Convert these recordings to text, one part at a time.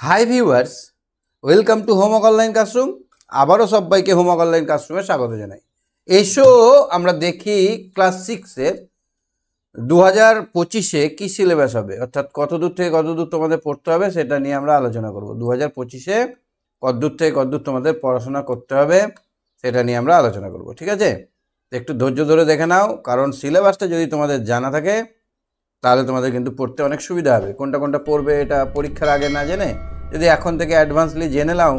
Hi viewers, welcome to homework online classroom. আবারও সবাইকে homework online ক্লাসরুমে স্বাগত জানাই। এসো আমরা দেখি ক্লাস 6-এর 2025-এ কী সিলেবাস হবে, অর্থাৎ কত দূর থেকে কত দূর তোমাদের পড়তে হবে সেটা নিয়ে আমরা আলোচনা করব। 2025-এ কত দূর থেকে কত দূর তোমাদের পড়াশোনা করতে হবে সেটা নিয়ে আমরা আলোচনা করব, ঠিক আছে? একটু ধৈর্য ধরে দেখে নাও, কারণ সিলেবাসটা যদি তোমাদের জানা থাকে তাহলে তোমাদের কিন্তু পড়তে অনেক সুবিধা হবে। কোনটা কোনটা পড়বে এটা পরীক্ষার আগে না জেনে যদি এখন থেকে অ্যাডভান্সলি জেনে নাও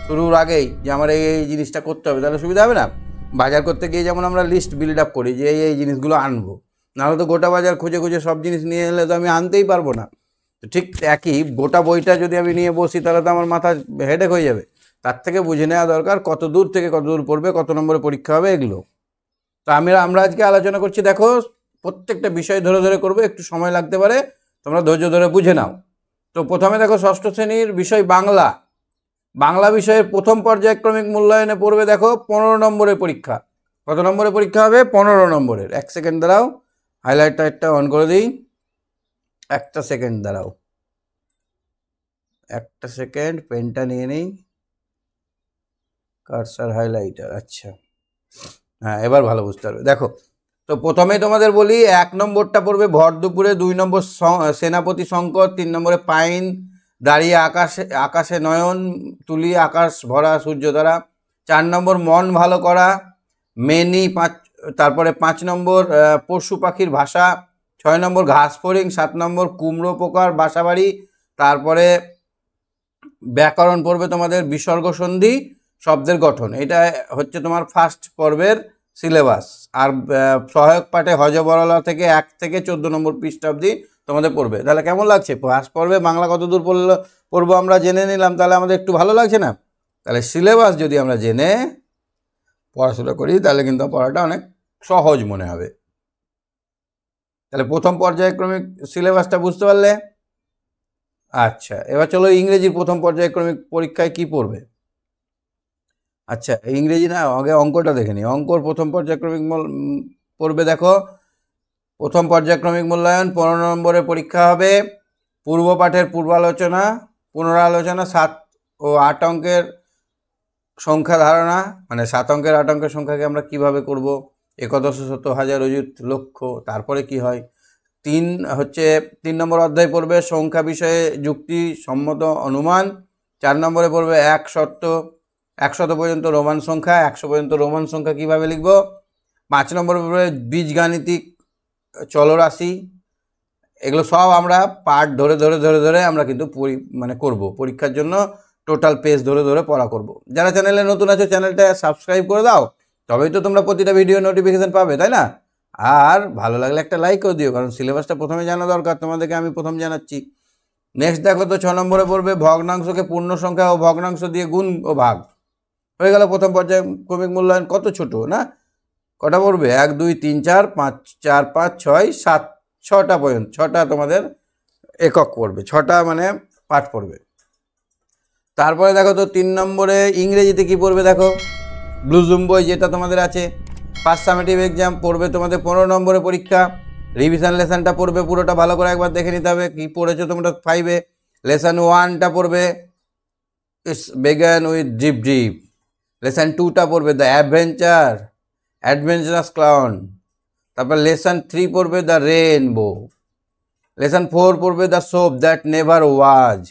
শুরুর আগেই যে আমার এই জিনিসটা করতে হবে, তাহলে সুবিধা হবে না? বাজার করতে গিয়ে যেমন আমরা লিস্ট বিল্ড আপ করি যে এই জিনিসগুলো আনবো, নাহলে তো গোটা বাজার খুঁজে খুঁজে সব জিনিস নিয়ে এলে তো আমি আনতেই পারবো না। তো ঠিক একই গোটা বইটা যদি আমি নিয়ে বসি তাহলে তো আমার মাথা হেডেক হয়ে যাবে। তার থেকে বুঝে নেওয়া দরকার কত দূর থেকে কত দূর পড়বে, কত নম্বরে পরীক্ষা হবে, এগুলো। তো আমরা আজকে আলোচনা করছি, দেখো প্রত্যেকটা বিষয় ধরে ধরে করবো, একটু সময় লাগতে পারে, তোমরা ধৈর্য ধরে বুঝে নাও। তো প্রথমে দেখো ষষ্ঠ শ্রেণীর বিষয় বাংলা। বাংলা বিষয়ের প্রথম পর্যায়ক্রমিক মূল্যায়নে পড়বে দেখো 15 নম্বরের পরীক্ষা। কত নম্বরের পরীক্ষা হবে? 15 নম্বরের। এক সেকেন্ড দাঁড়াও, হাইলাইটারটা অন করে দিই। একটা সেকেন্ড দাঁড়াও, একটা সেকেন্ড, পেনটা নিয়ে নেই, কার্সার হাইলাইটার। আচ্ছা হ্যাঁ, এবার ভালো বুঝতে পারবে। দেখো, তো প্রথমে তোমাদের বলি 1 নম্বরটা পড়বে ভর দুপুরে, 2 নম্বর সেনাপতি শঙ্কর, 3 নম্বরে পাইন দাঁড়িয়ে আকাশে নয়ন তুলি আকাশ ভরা সূর্য দ্বারা, 4 নম্বর মন ভালো করা মেনি, তারপরে 5 নম্বর পশু পাখির ভাষা, 6 নম্বর ঘাস ফড়িং, 7 নম্বর কুমড়ো পোকার বাসাবাড়ি, তারপরে ব্যাকরণ পড়বে তোমাদের বিসর্গ সন্ধি শব্দের গঠন। এটা হচ্ছে তোমার ফার্স্ট পর্বের সিলেবাস। আর সহায়ক পাঠে হজবরলা থেকে 1 থেকে 14 নম্বর পৃষ্ঠা অবধি তোমাদের পড়বে। তাহলে কেমন লাগছে? ফার্স্ট পর্বে বাংলা কত দূর পড়বো আমরা জেনে নিলাম, তাহলে আমাদের একটু ভালো লাগছে না? তাহলে সিলেবাস যদি আমরা জেনে পড়াশোনা করি তাহলে কিন্তু পড়াটা অনেক সহজ মনে হবে। তাহলে প্রথম পর্যায়ক্রমিক সিলেবাসটা বুঝতে পারলে? আচ্ছা, এবার চলো ইংরেজির প্রথম পর্যায়ক্রমিক পরীক্ষায় কি পড়বে। আচ্ছা, ইংরেজি না, আগে অঙ্কটা দেখে নিই। অঙ্কর প্রথম পর্যায়ক্রমিক পড়বে দেখো, প্রথম পর্যায়ক্রমিক মূল্যায়ন 15 নম্বরের পরীক্ষা হবে। পূর্ব পাঠের পূর্বালোচনা, পুনরালোচনা, 7 ও 8 অঙ্কের সংখ্যা ধারণা, মানে 7 অঙ্কের 8 অঙ্কের সংখ্যাকে আমরা কিভাবে করব, একাদশ শত হাজার অযুত লক্ষ, তারপরে কি হয়। 3 নম্বর অধ্যায় পড়বে সংখ্যা বিষয়ে যুক্তি সম্মত অনুমান। 4 নম্বরে পড়বে 100 পর্যন্ত রোমান সংখ্যা, 100 পর্যন্ত রোমান সংখ্যা কিভাবে লিখব। 5 নম্বরে পড়বে বীজগাণিতিক চলরাশি। এগুলো সব আমরা পার্ট ধরে ধরে ধরে ধরে আমরা কিন্তু করব পরীক্ষার জন্য। টোটাল পেজ ধরে ধরে পড়া করব। যারা চ্যানেলে নতুন আছো চ্যানেলটা সাবস্ক্রাইব করে দাও, তবেই তো তোমরা প্রতিটা ভিডিও নোটিফিকেশান পাবে, তাই না? আর ভালো লাগলে একটা লাইক করে দিও, কারণ সিলেবাসটা প্রথমে জানা দরকার, তোমাদেরকে আমি প্রথম জানাচ্ছি। নেক্সট দেখো তো 6 নম্বরে পড়বে ভগ্নাংশকে পূর্ণ সংখ্যা ও ভগ্নাংশ দিয়ে গুণ ও ভাগ। হয়ে গেল প্রথম পর্যায়ক্রমিক মূল্যায়ন। কত ছোট না? কটা পড়বে? 1 2 3 4 5 4 5 6 7 6টা পর্যন্ত, 6টা তোমাদের একক পড়বে, 6টা মানে পাঠ পড়বে। তারপরে দেখো তো 3 নম্বরে ইংরেজিতে কি পড়বে দেখো, ব্লুজুম বই যেটা তোমাদের আছে। ফার্স্ট সামেটিভ এক্সাম পড়বে তোমাদের 15 নম্বরের পরীক্ষা। রিভিশন লেসনটা পড়বে, পুরোটা ভালো করে একবার দেখে নিতে হবে কি পড়েছো তোমরা 5-এ। লেসন 1টা পড়বে it's began with drip drip. Lesson 2টা পড়বে দ্য অ্যাডভেঞ্চারাস ক্লাউন। তারপর লেসন 3 পড়বে দ্য রেইনবো। লেসন 4 পড়বে the soap that never was.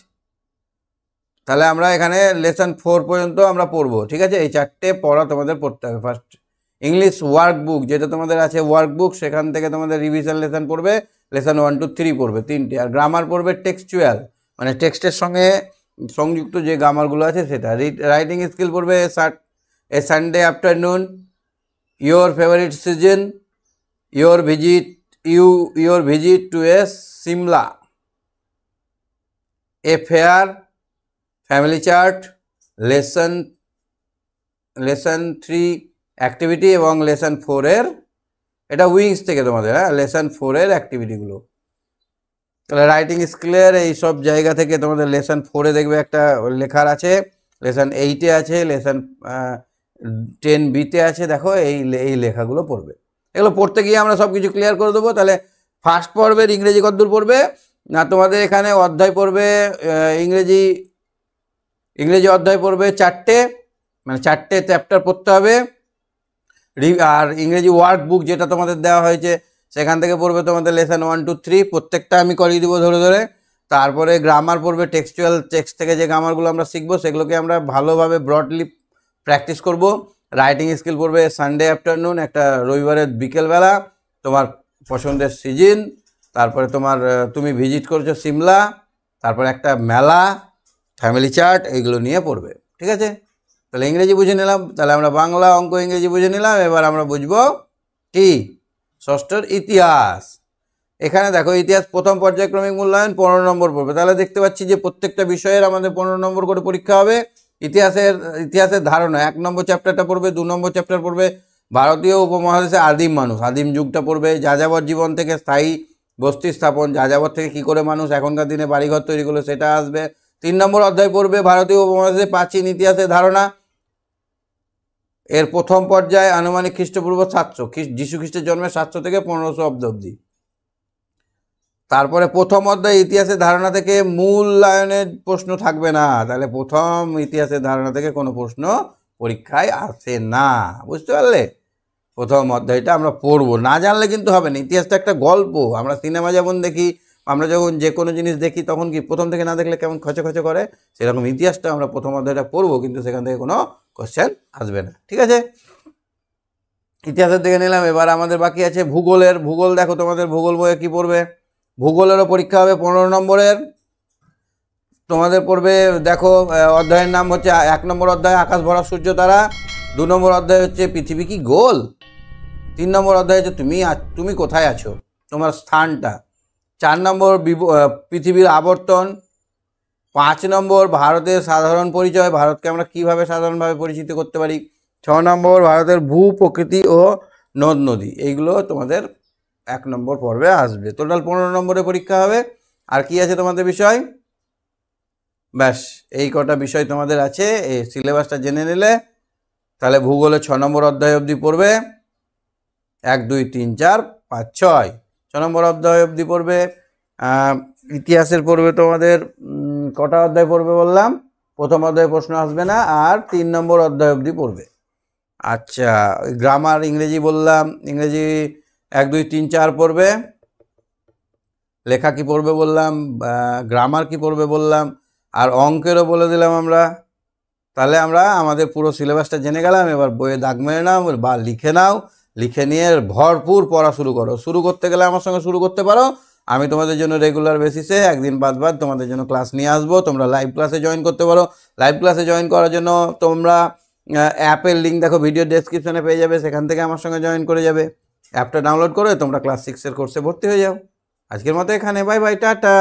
তাহলে আমরা এখানে লেসন 4 পর্যন্ত আমরা পড়বো, ঠিক আছে? এই 4টে পড়া তোমাদের পড়তে হবে। ফার্স্ট ইংলিশ ওয়ার্কবুক যেটা তোমাদের আছে, ওয়ার্কবুক, সেখান থেকে তোমাদের রিভিশন লেসন পড়বে, লেসন 1 2 3 পড়বে 3টে। আর গ্রামার পড়বে টেক্সচুয়াল, মানে টেক্সটের সঙ্গে সংযুক্ত যে গ্রামারগুলো আছে সেটা। রাইটিং স্কিল পড়বে a Sunday afternoon, your favourite season, your visit to a Simla, a fair, family chart, lesson 3 activity এবং লেসন 4-এর, এটা উইংস থেকে তোমাদের, হ্যাঁ, লেসন 4-এর অ্যাক্টিভিটিগুলো। তাহলে রাইটিং স্কিলের এই সব জায়গা থেকে তোমাদের লেসন 4-এ দেখবে একটা লেখার আছে, লেসন 8-এ আছে, লেসন 10B-তে আছে। দেখো এই লেখাগুলো পড়বে। এগুলো পড়তে গিয়ে আমরা সব কিছু ক্লিয়ার করে দেবো। তাহলে ফার্স্ট পর্বের ইংরেজি কতদূর পড়বে না, তোমাদের এখানে অধ্যায় পড়বে ইংরেজি ইংরেজি অধ্যায় পড়বে 4টে, মানে 4টে চ্যাপ্টার পড়তে হবে। আর ইংরেজি ওয়ার্কবুক যেটা তোমাদের দেওয়া হয়েছে সেখান থেকে পড়বে তোমাদের লেসন 1 2 3, প্রত্যেকটা আমি করিয়ে দিব ধরে ধরে। তারপরে গ্রামার পড়বে, টেক্সচুয়াল টেক্সট থেকে যে গ্রামারগুলো আমরা শিখবো সেগুলোকে আমরা ভালোভাবে ব্রডলি প্র্যাকটিস করব। রাইটিং স্কিল পড়বে সানডে আফটারনুন, একটা রবিবারের বিকেলবেলা, তোমার পছন্দের সিজন, তারপরে তোমার তুমি ভিজিট করছো সিমলা, তারপরে একটা মেলা, ফ্যামিলি চার্ট, এইগুলো নিয়ে পড়বে। ঠিক আছে, তাহলে ইংরেজি বুঝে নিলাম। তাহলে আমরা বাংলা, অঙ্ক, ইংরেজি বুঝে নিলাম। এবার আমরা বুঝবো কি ষষ্ঠর ইতিহাস। এখানে দেখো ইতিহাস প্রথম পর্যায়ক্রমিক মূল্যায়ন 15 নম্বর পড়বে। তাহলে দেখতে পাচ্ছি যে প্রত্যেকটা বিষয়ের আমাদের 15 নম্বর করে পরীক্ষা হবে। ইতিহাসের ধারণা 1 নম্বর চ্যাপ্টারটা পড়বে, 2 নম্বর চ্যাপ্টার পড়বে ভারতীয় উপমহাদেশে আদিম মানুষ, আদিম যুগটা পড়বে, যাযাবর জীবন থেকে স্থায়ী বস্তি স্থাপন, যাযাবর থেকে কি করে মানুষ এখনকার দিনে বাড়িঘর তৈরি করলো সেটা আসবে। 3 নম্বর অধ্যায় পড়বে ভারতীয় উপমহাদেশে প্রাচীন ইতিহাসের ধারণা, এর প্রথম পর্যায়ে আনুমানিক খ্রিস্টপূর্ব 700, যীশু খ্রিস্টের জন্মের 700 থেকে 1500 অব্দি। তারপরে প্রথম অধ্যায় ইতিহাসের ধারণা থেকে মূল্যায়নের প্রশ্ন থাকবে না। তাহলে প্রথম ইতিহাসের ধারণা থেকে কোনো প্রশ্ন পরীক্ষায় আসে না, বুঝতে পারলে? প্রথম অধ্যায়টা আমরা পড়বো, না জানলে কিন্তু হবে না। ইতিহাসটা একটা গল্প। আমরা সিনেমা যেমন দেখি, আমরা যখন যে কোনো জিনিস দেখি তখন কি প্রথম থেকে না দেখলে কেমন খচে খচে করে, সেরকম ইতিহাসটা আমরা প্রথম অধ্যায়টা পড়বো, কিন্তু সেখান থেকে কোনো কোশ্চেন আসবে না। ঠিক আছে, ইতিহাসের দিকে নিলাম। এবার আমাদের বাকি আছে ভূগোলের। ভূগোল দেখো তোমাদের ভূগোল বইয়ে কী পড়বে, ভূগোলেরও পরীক্ষা হবে 15 নম্বরের। তোমাদের পড়বে দেখো অধ্যায়ের নাম হচ্ছে 1 নম্বর অধ্যায় আকাশ ভরা সূর্য তারা, 2 নম্বর অধ্যায় হচ্ছে পৃথিবী কি গোল, 3 নম্বর অধ্যায় হচ্ছে তুমি কোথায় আছো, তোমার স্থানটা, 4 নম্বর পৃথিবীর আবর্তন, 5 নম্বর ভারতের সাধারণ পরিচয়, ভারতকে আমরা কীভাবে সাধারণভাবে পরিচিত করতে পারি, 6 নম্বর ভারতের ভূ প্রকৃতি ও নদ নদী। এইগুলো তোমাদের 1 নম্বর পর্বে আসবে। টোটাল 15 নম্বরে পরীক্ষা হবে। আর কি আছে তোমাদের বিষয়? ব্যাস এই কটা বিষয় তোমাদের আছে। এই সিলেবাসটা জেনে নিলে তাহলে ভূগোলে 6 নম্বর অধ্যায় অবধি পড়বে, 1 2 3 4 5 6 6 নম্বর অধ্যায় অবধি পড়বে। ইতিহাসের পড়বে তোমাদের কটা অধ্যায় পড়বে বললাম, প্রথম অধ্যায়ে প্রশ্ন আসবে না, আর 3 নম্বর অধ্যায় অবধি পড়বে। আচ্ছা, গ্রামার ইংরেজি বললাম, ইংরেজি 1 2 3 4 পড়বে, লেখা কি পড়বে বললাম, গ্রামার কি পড়বে বললাম, আর অঙ্কেরও বলে দিলাম আমরা। তাহলে আমরা আমাদের পুরো সিলেবাসটা জেনে গেলাম। এবার বইয়ে দাগ মেরে নাও বা লিখে নাও, লিখে নিয়ে ভরপুর পড়া শুরু করো। শুরু করতে গেলে আমার সঙ্গে শুরু করতে পারো। আমি তোমাদের জন্য রেগুলার বেসিসে একদিন বাদ তোমাদের জন্য ক্লাস নিয়ে আসবো। তোমরা লাইভ ক্লাসে জয়েন করতে পারো। লাইভ ক্লাসে জয়েন করার জন্য তোমরা অ্যাপের লিঙ্ক দেখো ভিডিও ডেসক্রিপশনে পেয়ে যাবে, সেখান থেকে আমার সঙ্গে জয়েন করে যাবে। অ্যাপটা ডাউনলোড করে তোমরা ক্লাস 6-এর কোর্সে ভর্তি হয়ে যাও। আজকের মতো এখানে, বাই বাই, টাটা।